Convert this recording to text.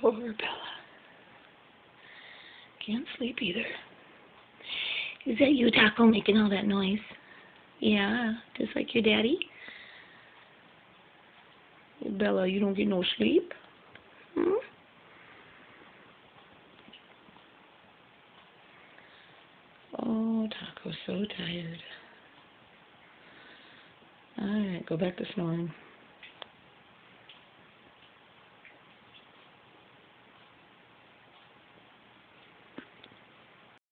Poor Bella. Can't sleep either. Is that you, Taco, making all that noise? Yeah, just like your daddy? Bella, you don't get no sleep? Hmm? Oh, Taco's so tired. Alright, go back to snoring.